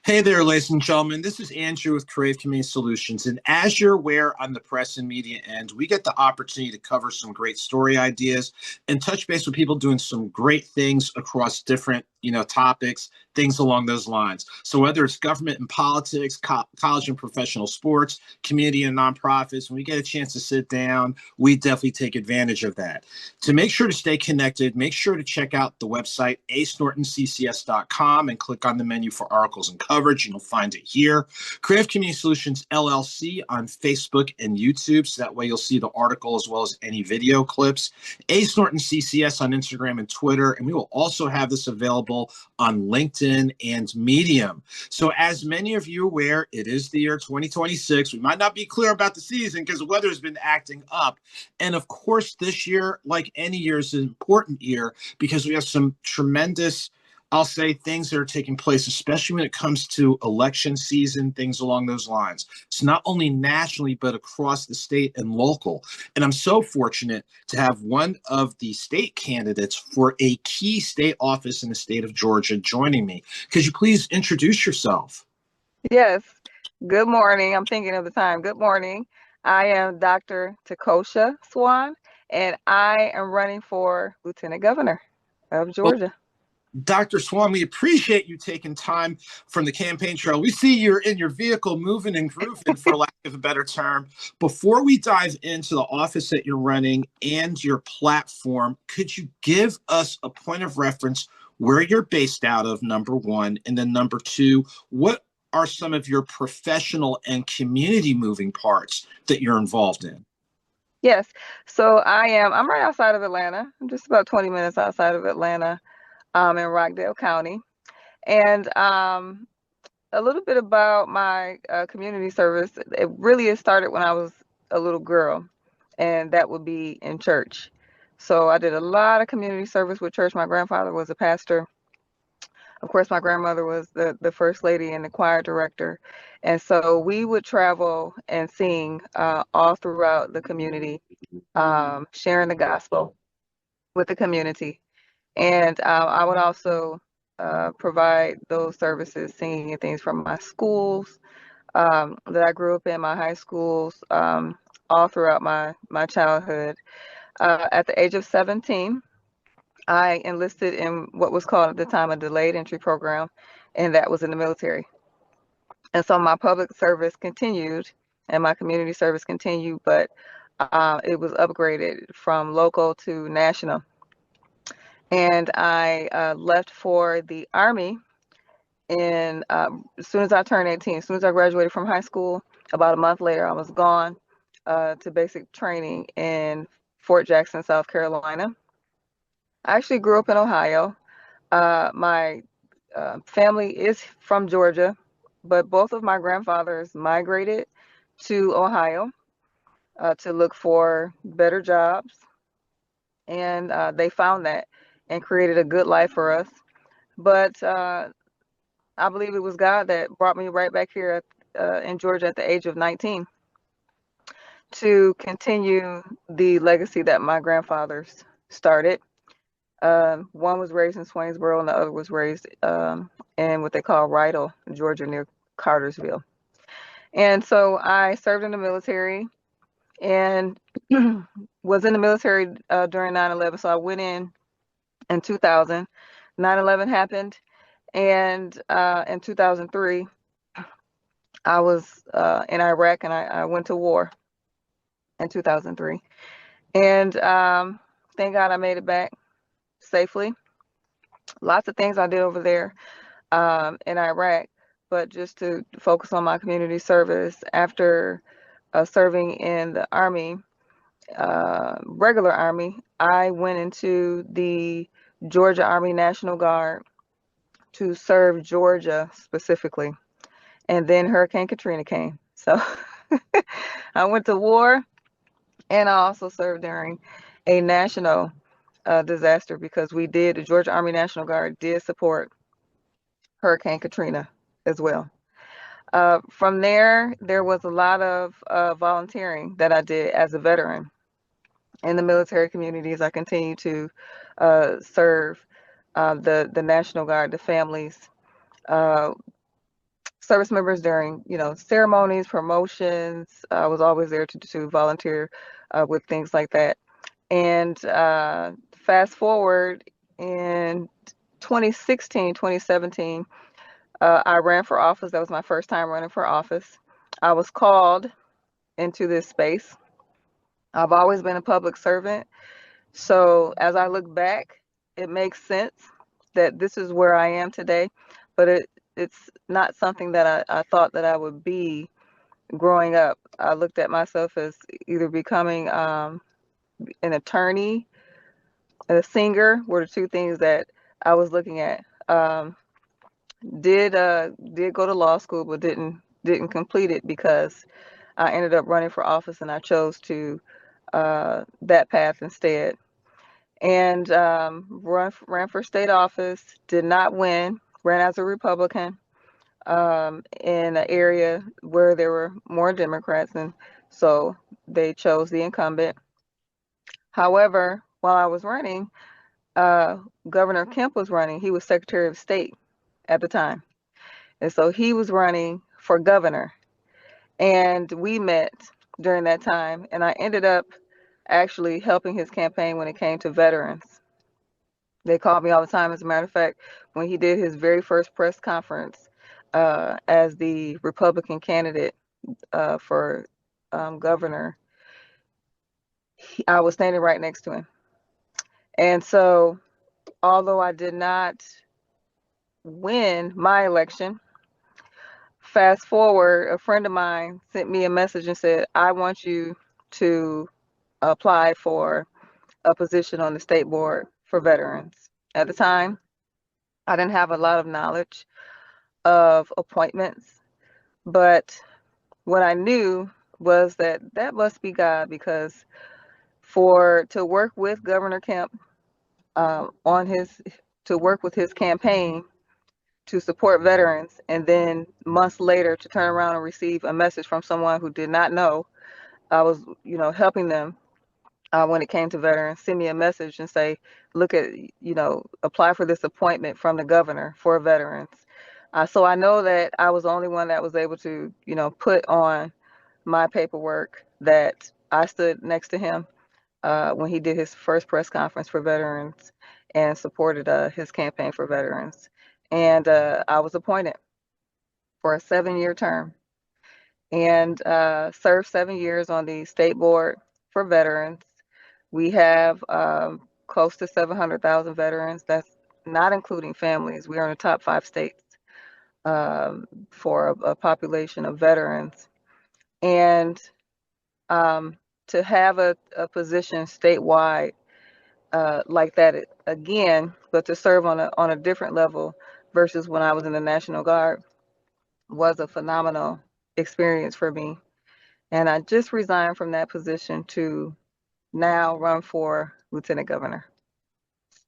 Hey there, ladies and gentlemen. This is Andrew with Crave Community Solutions. And as you're aware, on the press and media end, we get the opportunity to cover some great story ideas and touch base with people doing some great things across different, topics, things along those lines. So whether it's government and politics, college and professional sports, community and nonprofits, when we get a chance to sit down, we definitely take advantage of that. To make sure to stay connected, make sure to check out the website acenortonccs.com and click on the menu for articles and coverage, and you'll find it here. Creative Community Solutions LLC on Facebook and YouTube, so that way you'll see the article as well as any video clips. Ace Norton CCS on Instagram and Twitter, and we will also have this available on LinkedIn and Medium. So as many of you are aware, it is the year 2026. We might not be clear about the season because the weather has been acting up. And of course, this year, like any year, is an important year because we have some tremendous, I'll say, things that are taking place, especially when it comes to election season, things along those lines. So not only nationally, but across the state and local. And I'm so fortunate to have one of the state candidates for a key state office in the state of Georgia joining me. Could you please introduce yourself? Yes. Good morning. I'm thinking of the time. Good morning. I am Dr. Takosha Swan, and I am running for Lieutenant Governor of Well, Georgia. Dr. Swan, we appreciate you taking time from the campaign trail. We see you're in your vehicle moving and grooving, for lack of a better term. Before we dive into the office that you're running and your platform, could you give us a point of reference where you're based out of, number one, and then number two, what are some of your professional and community moving parts that you're involved in? Yes. So I'm right outside of Atlanta. I'm just about 20 minutes outside of Atlanta, in Rockdale County. And a little bit about my community service. It really has started when I was a little girl, and that would be in church. So I did a lot of community service with church. My grandfather was a pastor. Of course, my grandmother was the first lady and the choir director. And so we would travel and sing all throughout the community, sharing the gospel with the community. And I would also provide those services, singing and things from my schools that I grew up in, my high schools, all throughout my childhood. At the age of 17, I enlisted in what was called at the time a delayed entry program, and that was in the military. And so my public service continued and my community service continued, but it was upgraded from local to national. And I left for the Army as soon as I turned 18, as soon as I graduated from high school. About a month later, I was gone to basic training in Fort Jackson, South Carolina. I actually grew up in Ohio. My family is from Georgia, but both of my grandfathers migrated to Ohio to look for better jobs, and they found that and created a good life for us. But I believe it was God that brought me right back here in Georgia at the age of 19 to continue the legacy that my grandfathers started. One was raised in Swainsboro, and the other was raised in what they call Rydell, Georgia, near Cartersville. And so I served in the military and was in the military during 9/11. So I went in 2000. 9/11 happened, and in 2003, I was in Iraq, and I went to war in 2003. And thank God I made it back safely. Lots of things I did over there in Iraq, but just to focus on my community service, after serving in the Army, regular Army, I went into the Georgia Army National Guard to serve Georgia specifically. And then Hurricane Katrina came. So I went to war, and I also served during a national disaster because the Georgia Army National Guard did support Hurricane Katrina as well. From there was a lot of volunteering that I did as a veteran in the military communities. I continue to serve the National Guard, the families, uh, service members during, ceremonies, promotions. I was always there to volunteer with things like that. And fast forward in 2016, 2017, I ran for office. That was my first time running for office. I was called into this space. I've always been a public servant. So as I look back, it makes sense that this is where I am today, but it's not something that I thought that I would be growing up. I looked at myself as either becoming an attorney and a singer were the two things that I was looking at. Did go to law school, but didn't complete it because I ended up running for office and I chose to that path instead. And ran for state office, did not win, ran as a Republican in an area where there were more Democrats, and so they chose the incumbent. However, while I was running, uh, Governor Kemp was running. He was Secretary of State at the time. And so he was running for governor. And we met during that time. And I ended up actually helping his campaign when it came to veterans. They called me all the time. As a matter of fact, when he did his very first press conference as the Republican candidate for governor, I was standing right next to him. And so, although I did not win my election, fast forward, a friend of mine sent me a message and said, I want you to apply for a position on the state board for veterans. At the time, I didn't have a lot of knowledge of appointments, but what I knew was that that must be God, because for to work with Governor Kemp on his to work with his campaign to support veterans, and then months later to turn around and receive a message from someone who did not know I was, helping them when it came to veterans, send me a message and say, look at, apply for this appointment from the governor for veterans. So I know that I was the only one that was able to, put on my paperwork that I stood next to him when he did his first press conference for veterans and supported his campaign for veterans. And I was appointed for a 7-year term and served 7 years on the state board for veterans. We have close to 700,000 veterans. That's not including families. We are in the top 5 states for a population of veterans. And to have a position statewide like that again, but to serve on a different level versus when I was in the National Guard was a phenomenal experience for me. And I just resigned from that position to now run for lieutenant governor.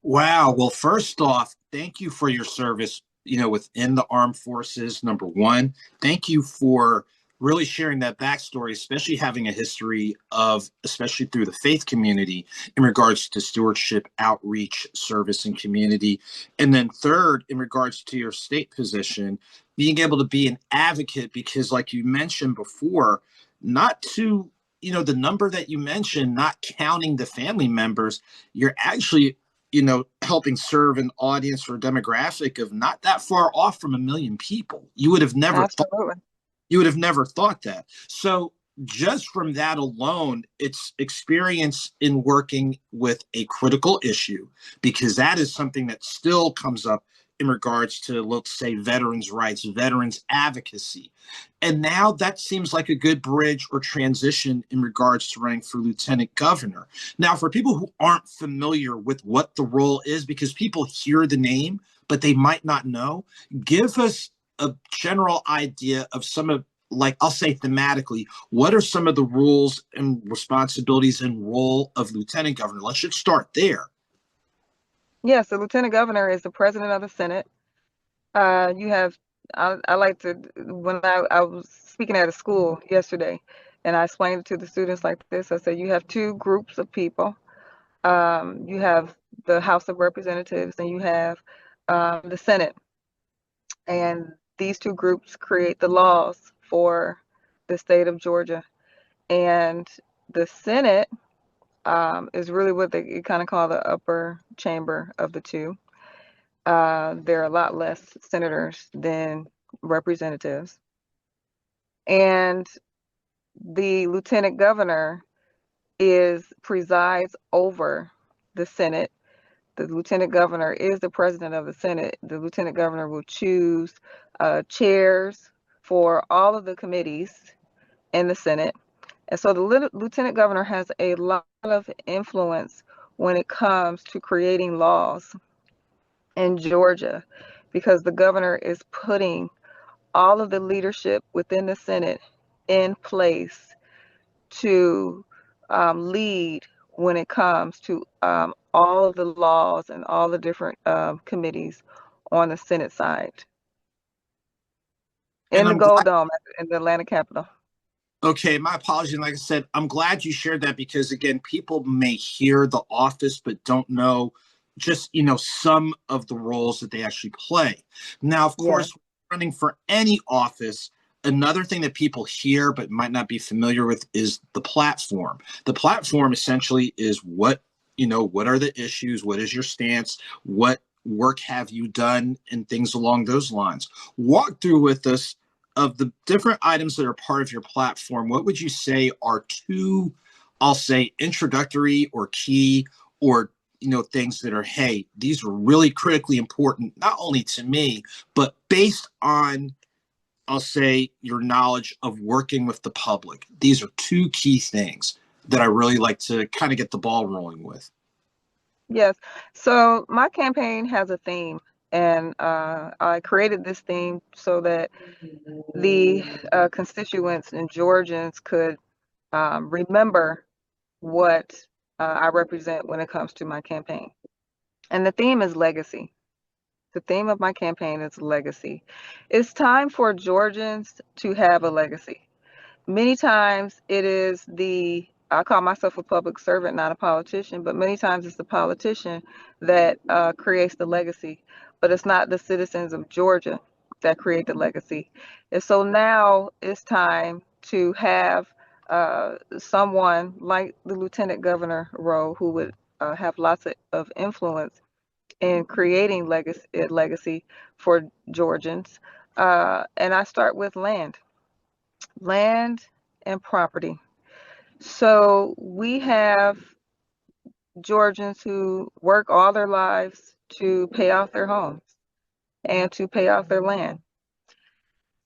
Wow. Well, first off, thank you for your service, within the armed forces, number one. Thank you for really sharing that backstory, especially having a history of, especially through the faith community in regards to stewardship, outreach, service, and community. And then third, in regards to your state position, being able to be an advocate, because like you mentioned before, not to, the number that you mentioned, not counting the family members, you're actually helping serve an audience or a demographic of not that far off from 1 million people. Absolutely. You would have never thought that. So just from that alone, it's experience in working with a critical issue, because that is something that still comes up in regards to, let's say, veterans' rights, veterans' advocacy. And now that seems like a good bridge or transition in regards to running for lieutenant governor. Now, for people who aren't familiar with what the role is, because people hear the name, but they might not know, give us a general idea of some of, like, I'll say thematically, what are some of the rules and responsibilities and role of lieutenant governor? Let's just start there. Yes, the lieutenant governor is the president of the Senate. You have, I like to, when I was speaking at a school yesterday, and I explained it to the students like this, I said, you have two groups of people. You have the House of Representatives and you have the Senate. And these two groups create the laws for the state of Georgia. And the Senate is really what they kind of call the upper chamber of the two. There are a lot less senators than representatives. And the lieutenant governor presides over the Senate. The lieutenant governor is the president of the Senate. The lieutenant governor will choose chairs for all of the committees in the Senate. And so the lieutenant governor has a lot of influence when it comes to creating laws in Georgia, because the governor is putting all of the leadership within the Senate in place to lead when it comes to all of the laws and all the different committees on the Senate side And in the I'm Gold glad. Dome in the Atlanta Capitol. Okay, my apologies. And like I said, I'm glad you shared that because again, people may hear the office but don't know just some of the roles that they actually play. Now, of Yeah. course, running for any office, another thing that people hear but might not be familiar with is the platform. The platform essentially is what are the issues, what is your stance, what work have you done, and things along those lines. Walk through with us of the different items that are part of your platform. What would you say are two, I'll say, introductory or key, or things that are, hey, these are really critically important, not only to me, but based on, I'll say, your knowledge of working with the public. These are two key things that I really like to kind of get the ball rolling with. Yes. So my campaign has a theme, and I created this theme so that the constituents and Georgians could remember what I represent when it comes to my campaign. And the theme is legacy. The theme of my campaign is legacy. It's time for Georgians to have a legacy. Many times it is I call myself a public servant, not a politician, but many times it's the politician that creates the legacy, but it's not the citizens of Georgia that create the legacy. And so now it's time to have someone like the lieutenant governor role who would have lots of influence in creating legacy for Georgians. And I start with land and property. So we have Georgians who work all their lives to pay off their homes and to pay off their land.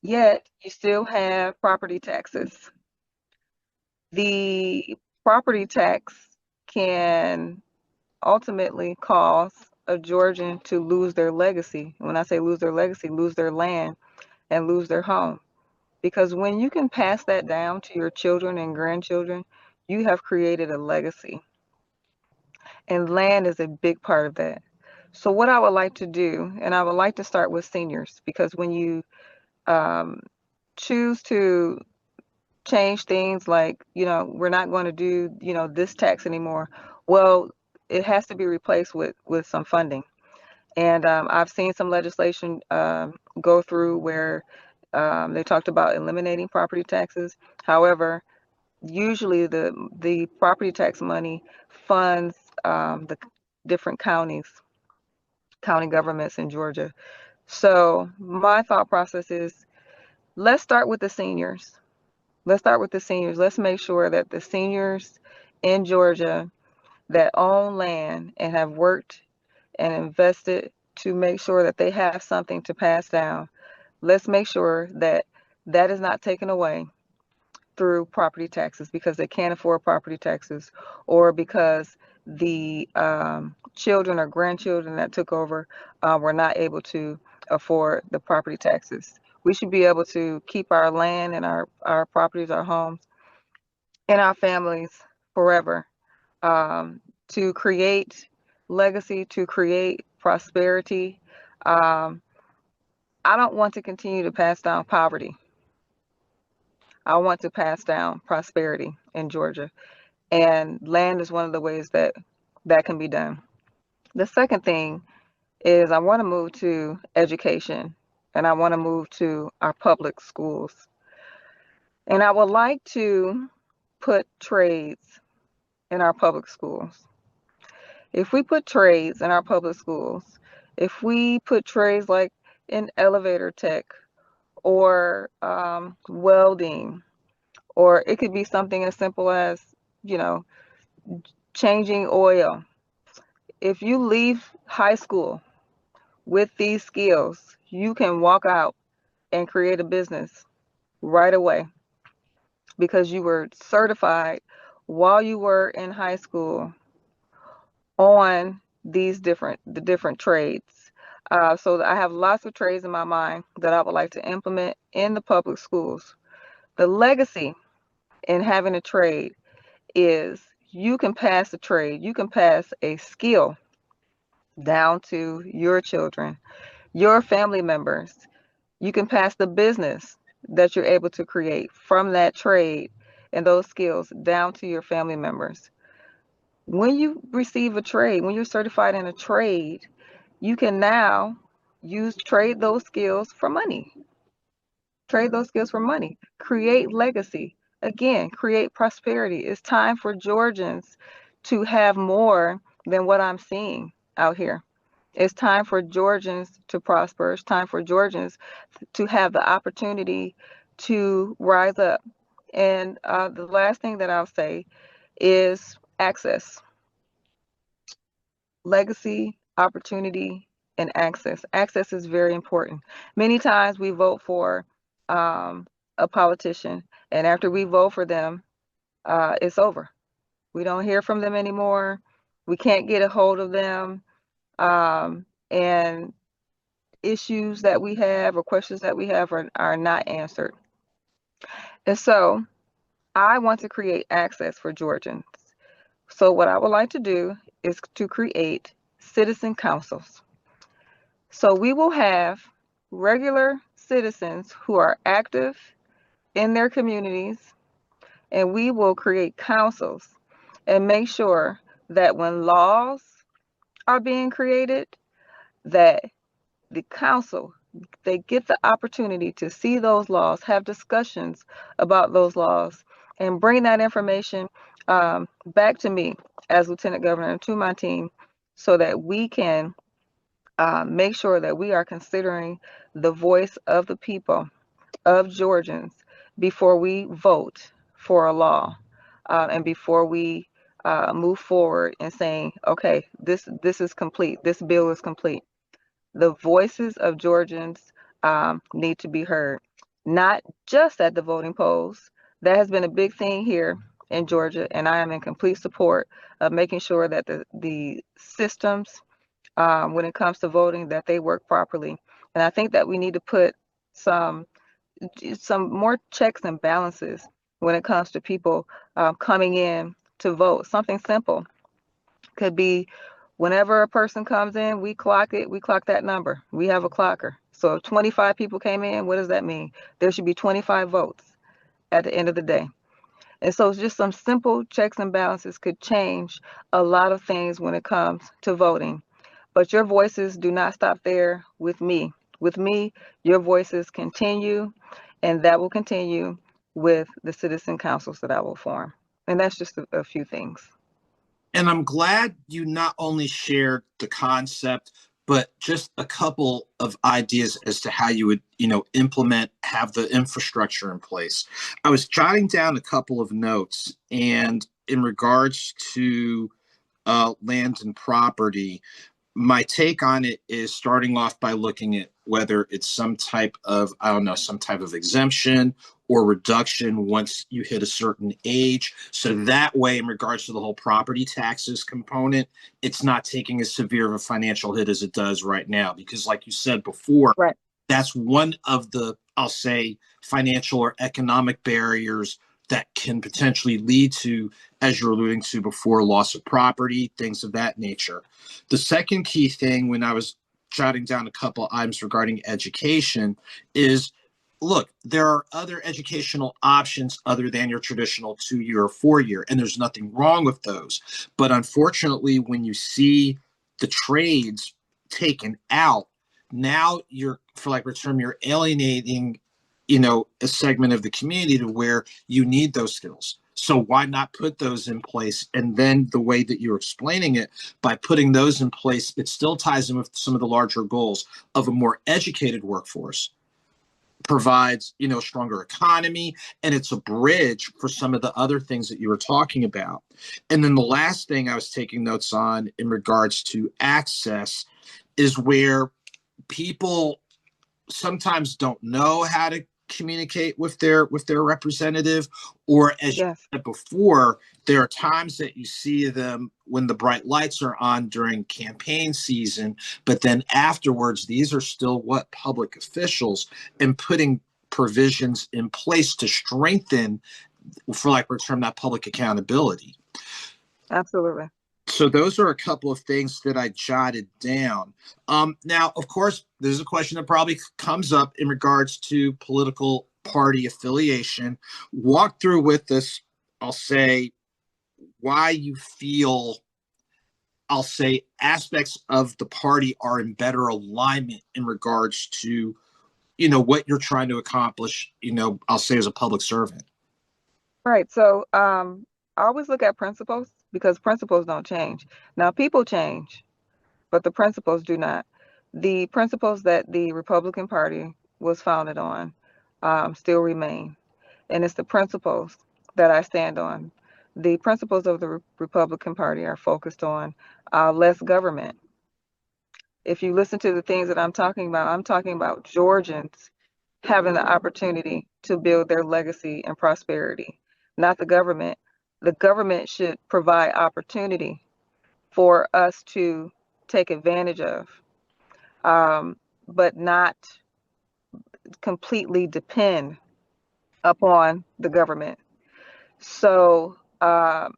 Yet you still have property taxes. The property tax can ultimately cause a Georgian to lose their legacy. When I say lose their legacy, lose their land and lose their home. Because when you can pass that down to your children and grandchildren, you have created a legacy. And land is a big part of that. So, what I would like to do, and I would like to start with seniors, because when you um, choose to change things like, we're not going to do, this tax anymore, well, it has to be replaced with some funding. And I've seen some legislation go through where they talked about eliminating property taxes. However, usually the property tax money funds the different county governments in Georgia. So my thought process is, let's start with the seniors. Let's start with the seniors. Let's make sure that the seniors in Georgia that own land and have worked and invested to make sure that they have something to pass down. Let's make sure that that is not taken away through property taxes because they can't afford property taxes, or because the children or grandchildren that took over were not able to afford the property taxes. We should be able to keep our land and our properties, our homes, and our families forever, to create legacy, to create prosperity. Um, I don't want to continue to pass down poverty. I want to pass down prosperity in Georgia. And land is one of the ways that that can be done. The second thing is I want to move to education. and I want to move to our public schools. And I would like to put trades in our public schools. If we put trades in our public schools, if we put trades like in elevator tech or welding, or it could be something as simple as, you know, changing oil. If you leave high school with these skills, you can walk out and create a business right away because you were certified while you were in high school on the different trades. So I have lots of trades in my mind that I would like to implement in the public schools. The legacy in having a trade is you can pass a trade, you can pass a skill down to your children, your family members. You can pass the business that you're able to create from that trade and those skills down to your family members. When you receive a trade, when you're certified in a trade, you can now trade those skills for money. Trade those skills for money. Create legacy. Again, create prosperity. It's time for Georgians to have more than what I'm seeing out here. It's time for Georgians to prosper. It's time for Georgians to have the opportunity to rise up. And the last thing that I'll say is access. Legacy, opportunity, and access. Access is very important. Many times we vote for a politician, and after we vote for them, it's over. We don't hear from them anymore. We can't get a hold of them. And issues that we have or questions that we have are not answered. And so I want to create access for Georgians. So what I would like to do is to create citizen councils. So we will have regular citizens who are active in their communities, and we will create councils and make sure that when laws are being created, that the council, they get the opportunity to see those laws, have discussions about those laws, and bring that information back to me as Lieutenant Governor and to my team so that we can make sure that we are considering the voice of the people, of Georgians, before we vote for a law and before we move forward and saying, okay, this is complete, this bill is complete. The voices of Georgians need to be heard, not just at the voting polls. That has been a big thing here in Georgia, and I am in complete support of making sure that the systems, when it comes to voting, that they work properly. And I think that we need to put some more checks and balances when it comes to people coming in to vote. Something simple could be whenever a person comes in, we clock it, we clock that number. We have a clocker. So if 25 people came in, what does that mean? There should be 25 votes at the end of the day. And so just some simple checks and balances could change a lot of things when it comes to voting. But your voices do not stop there with me. With me, your voices continue, and that will continue with the citizen councils that I will form. And that's just a few things. And I'm glad you not only shared the concept, but just a couple of ideas as to how you would, implement, have the infrastructure in place. I was jotting down a couple of notes, and in regards to land and property, my take on it is starting off by looking at whether it's some type of, I don't know, some type of exemption or reduction once you hit a certain age. So that way, in regards to the whole property taxes component, it's not taking as severe of a financial hit as it does right now. Because like you said before, Right. That's one of the, I'll say, financial or economic barriers that can potentially lead to, as you're alluding to before, loss of property, things of that nature. The second key thing, when I was jotting down a couple of items regarding education, is look, there are other educational options other than your traditional 2-year or 4-year, and there's nothing wrong with those. But unfortunately, when you see the trades taken out, now you're, for lack of a term, you're alienating, a segment of the community to where you need those skills. So why not put those in place? And then the way that you're explaining it, by putting those in place, it still ties in with some of the larger goals of a more educated workforce, provides, a stronger economy, and it's a bridge for some of the other things that you were talking about. And then the last thing I was taking notes on in regards to access is where people sometimes don't know how to communicate with their representative, or as you Yes. said before, there are times that you see them when the bright lights are on during campaign season, but then afterwards these are still what public officials, and putting provisions in place to strengthen, for lack of a term, that public accountability. Absolutely. So those are a couple of things that I jotted down. Now, of course, there's a question that probably comes up in regards to political party affiliation. Walk through with us, I'll say, why you feel, I'll say, aspects of the party are in better alignment in regards to, what you're trying to accomplish, I'll say, as a public servant. Right. So I always look at principles because principles don't change. Now, people change, but the principles do not. The principles that the Republican Party was founded on still remain. And it's the principles that I stand on. The principles of the Republican Party are focused on less government. If you listen to the things that I'm talking about Georgians having the opportunity to build their legacy and prosperity, not the government. The government should provide opportunity for us to take advantage of, but not completely depend upon the government. So the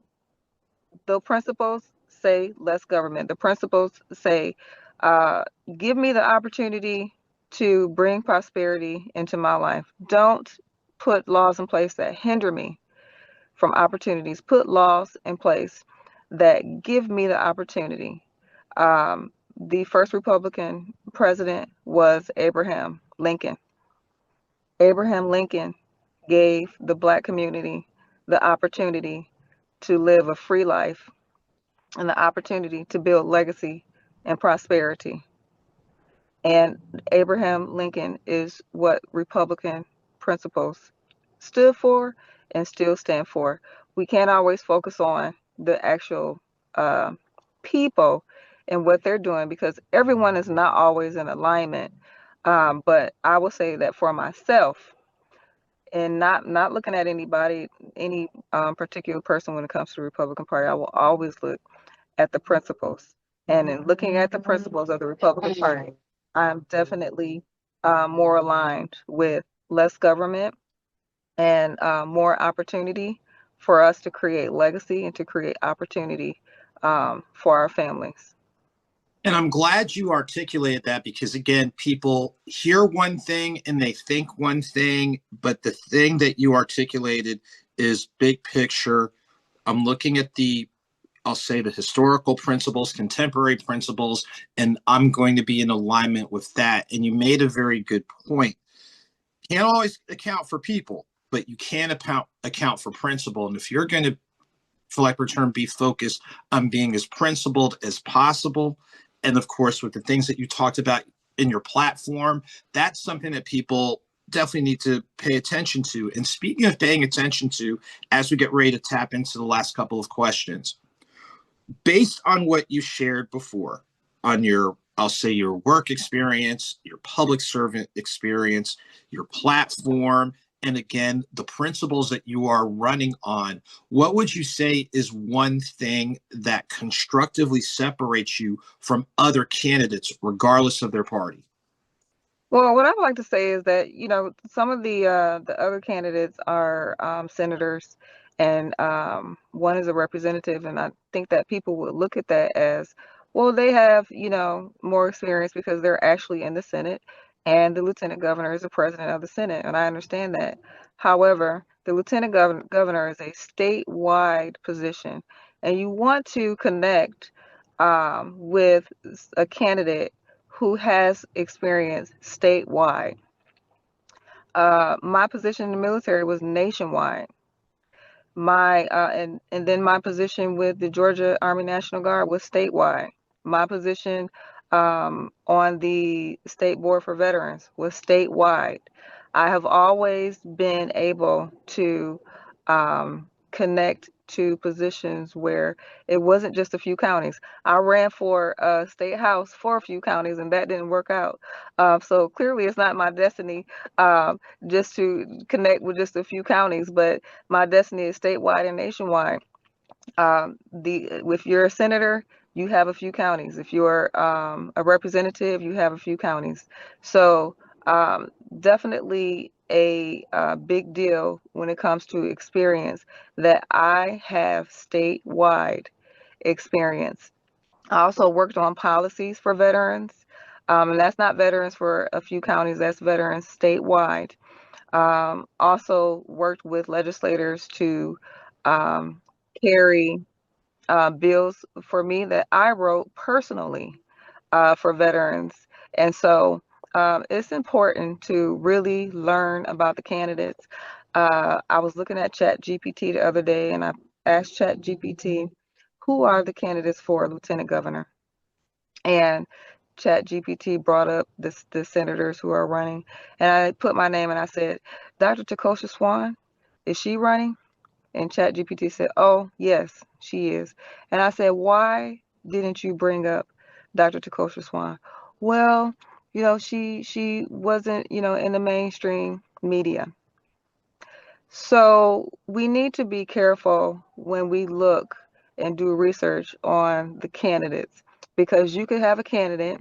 principles say less government. The principles say, uh, give me the opportunity to bring prosperity into my life. Don't put laws in place that hinder me from opportunities. Put laws in place that give me the opportunity. The first Republican president was Abraham Lincoln. Abraham Lincoln gave the Black community the opportunity to live a free life and the opportunity to build legacy and prosperity. And Abraham Lincoln is what Republican principles stood for and still stand for. We can't always focus on the actual uh, people and what they're doing because everyone is not always in alignment. But I will say that for myself, and not looking at anybody, any particular person when it comes to the Republican Party, I will always look at the principles. And in looking at the principles of the Republican Party, I'm definitely more aligned with less government and more opportunity for us to create legacy and to create opportunity for our families. And I'm glad you articulated that, because again, people hear one thing and they think one thing, but the thing that you articulated is big picture. I'm looking at I'll say, the historical principles, contemporary principles, and I'm going to be in alignment with that. And you made a very good point. Can't always account for people, but you can account for principle. And if you're going to, for lack of a term, be focused on being as principled as possible, and of course, with the things that you talked about in your platform, that's something that people definitely need to pay attention to. And speaking of paying attention to, as we get ready to tap into the last couple of questions, based on what you shared before on your, I'll say, your work experience, your public servant experience, your platform, and again, the principles that you are running on, what would you say is one thing that constructively separates you from other candidates, regardless of their party? Well, what I would like to say is that, some of the other candidates are senators, and one is a representative, and I think that people would look at that as, well, they have, more experience because they're actually in the Senate, and the lieutenant governor is the president of the Senate, and I understand that. However, the lieutenant governor is a statewide position, and you want to connect with a candidate who has experience statewide. My position in the military was nationwide. And then my position with the Georgia Army National Guard was statewide. My position on the State Board for Veterans was statewide. I have always been able to connect to positions where it wasn't just a few counties. I ran for a state house for a few counties, and that didn't work out. So clearly, it's not my destiny just to connect with just a few counties, but my destiny is statewide and nationwide. If you're a senator, you have a few counties. If you're a representative, you have a few counties. So definitely a big deal when it comes to experience that I have statewide experience. I also worked on policies for veterans, and that's not veterans for a few counties, that's veterans statewide. Also worked with legislators to carry bills for me that I wrote personally for veterans. And so it's important to really learn about the candidates. I was looking at Chat GPT the other day, and I asked Chat GPT, who are the candidates for lieutenant governor? And Chat GPT brought up the senators who are running. And I put my name and I said, Dr. Takosha Swan, is she running? And Chat GPT said, oh, yes, she is. And I said, why didn't you bring up Dr. Takosha Swan? Well, she wasn't, in the mainstream media. So we need to be careful when we look and do research on the candidates, because you could have a candidate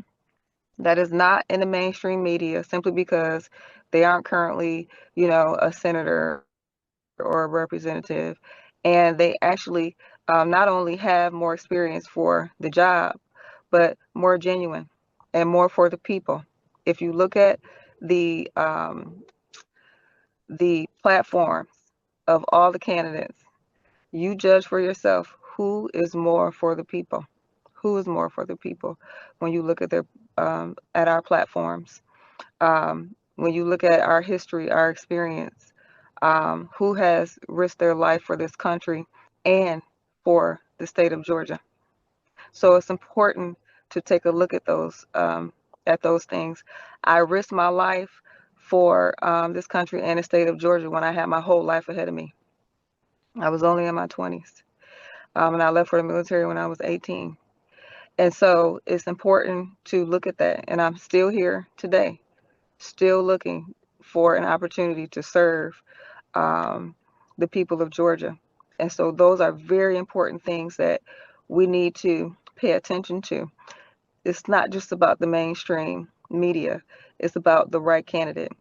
that is not in the mainstream media simply because they aren't currently, a senator or a representative, and they actually not only have more experience for the job, but more genuine and more for the people. If you look at the platforms of all the candidates, you judge for yourself who is more for the people. Who is more for the people when you look at their at our platforms, when you look at our history, our experience, who has risked their life for this country and for the state of Georgia. So it's important to take a look at those things. I risked my life for this country and the state of Georgia when I had my whole life ahead of me. I was only in my 20s, and I left for the military when I was 18. And so it's important to look at that. And I'm still here today, still looking for an opportunity to serve the people of Georgia. And so those are very important things that we need to pay attention to. It's not just about the mainstream media, it's about the right candidate.